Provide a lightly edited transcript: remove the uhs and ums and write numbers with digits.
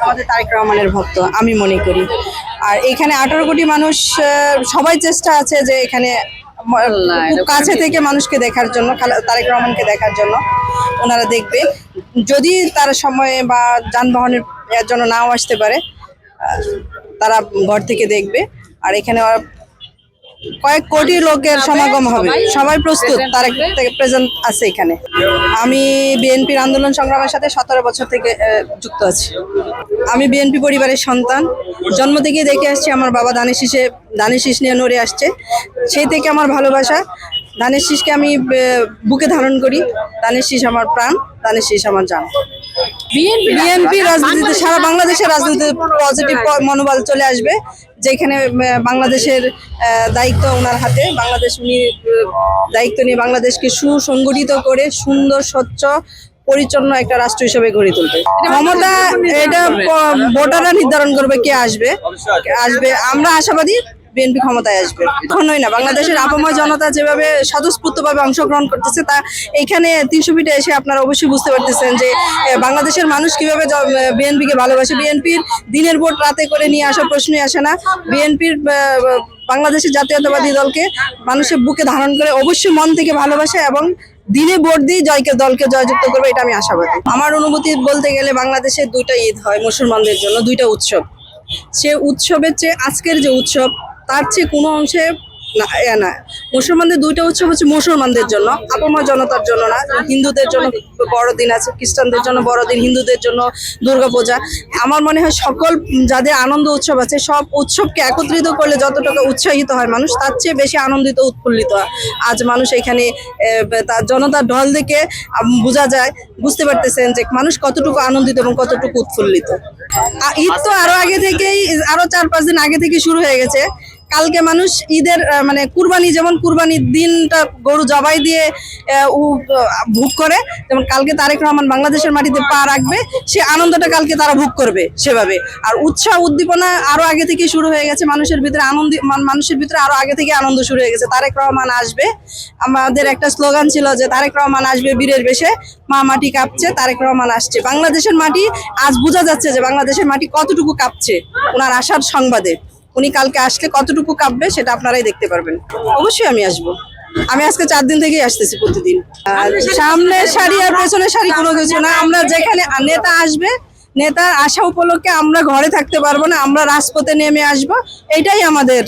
আমাদের তারেক রহমানের ভক্ত আমি মনে করি। আর এখানে 18 কোটি মানুষ, সবাই চেষ্টা আছে যে এখানে খুব কাছে থেকে মানুষকে দেখার জন্য, তারেক রহমানকে দেখার জন্য। ওনারা দেখবে, যদি তার সময়ে বা যানবাহনের এর জন্য নাও আসতে পারে, তারা ঘর থেকে দেখবে। আর এখানে কয়েক কোটি লোকের সমাগম হবে, সবাই প্রস্তুত, তারেক থেকে প্রেজেন্ট আছে এখানে। আমি বিএনপির আন্দোলন সংগ্রামের সাথে 17 বছর থেকে যুক্ত আছি। আমি বিএনপি পরিবারের সন্তান, জন্ম থেকেই দেখে আসছি আমার বাবা ধানের শীষ নিয়ে নড়ে আসছে। সেই থেকে আমার ভালোবাসা, ধানের শীষকে আমি বুকে ধারণ করি। ধানের শীষ আমার প্রাণ, ধানের শীষ আমার জান। বিএনপি রাজনীতিতে, সারা বাংলাদেশের রাজনীতিতে পজিটিভ মনোবল চলে আসবে, যেখানে বাংলাদেশের দায়িত্ব ওনার হাতে। উনি দায়িত্ব নিয়ে বাংলাদেশকে সুসংগঠিত করে সুন্দর, স্বচ্ছ, পরিচ্ছন্ন একটা রাষ্ট্র হিসেবে গড়ে তুলবে। ক্ষমতা এটা ভোটাররা নির্ধারণ করবে কে আসবে। আমরা আশাবাদী বিএনপি ক্ষমতায় আসবে। এখনই না, বাংলাদেশের আপাময় জনতা যেভাবে স্বতঃস্ফূর্তভাবে অংশগ্রহণ করতেছে, তা এইখানে 300 ফিটে এসে আপনারা অবশ্যই বুঝতে পারতেছেন যে বাংলাদেশের মানুষ কিভাবে বিএনপিকে ভালোবাসে। বিএনপির দিনের ভোট রাতে করে নিয়ে আসার প্রশ্নই আসে না। বিএনপির বাংলাদেশের জাতীয়তাবাদী দলকে মানুষের বুকে ধারণ করে অবশ্যই মন থেকে ভালোবাসে এবং দিনে ভোট দিয়ে দলকে জয়যুক্ত করবে, এটা আমি আশাবাদী। আমার অনুভূতি বলতে গেলে, বাংলাদেশে 2টা ঈদ হয় মুসলমানদের জন্য, 2টা উৎসব। সে উৎসবের চেয়ে আজকের যে উৎসব, তার চেয়ে কোনো অংশে না। মুসলমানদের 2টা উৎসব হচ্ছে মুসলমানদের জন্য, আপামর জনতার জন্য না। হিন্দুদের জন্য বড়দিন আছে, খ্রিস্টানদের জন্য বড়দিন, হিন্দুদের জন্য দুর্গাপূজা। আমার মনে হয় সকল যাদের আনন্দ উৎসব আছে, সব উৎসবকে একত্রিত করলে যতটুকু উৎসাহিত হয় মানুষ, তার চেয়ে বেশি আনন্দিত, উৎফুল্লিত হয় আজ মানুষ। এখানে তার জনতার ঢল দেখে বুঝতে পারতেছেন যে মানুষ কতটুকু আনন্দিত এবং কতটুকু উৎফুল্লিত। ঈদ তো আরো 4-5 দিন আগে থেকে শুরু হয়ে গেছে। কালকে মানুষ ঈদের কুরবানি, যেমন কুরবানির দিনটা গরু জবাই দিয়ে ভোগ করে, যেমন কালকে তারেক রহমান বাংলাদেশের মাটিতে পা রাখবে, সে আনন্দটা কালকে তারা ভোগ করবে সেভাবে। আর উৎসাহ উদ্দীপনা আরো আগে থেকে শুরু হয়ে গেছে মানুষের ভিতরে আরো আগে থেকে আনন্দ শুরু হয়ে গেছে। তারেক রহমান আসবে, আমাদের একটা স্লোগান ছিল যে তারেক রহমান আসবে বীরের বেশে, মা মাটি কাঁপছে, তারেক রহমান আসছে। বাংলাদেশের মাটি আজ বোঝা যাচ্ছে যে বাংলাদেশের মাটি কতটুকু কাঁপছে ওনার আসার সংবাদে। উনি কালকে আসলে কতটুকু কাঁপবে সেটা আপনারাই দেখতে পারবেন। অবশ্যই আমি আসবো। আমি আজকে 4 দিন থেকেই আসতেছি প্রতিদিন। সামনের সারি আর পেছনের সারি কোনো কিছু না। আমরা যেখানে নেতা আসবে, নেতার আসা উপলক্ষে আমরা ঘরে থাকতে পারবো না, আমরা রাজপথে নেমে আসবো, এটাই আমাদের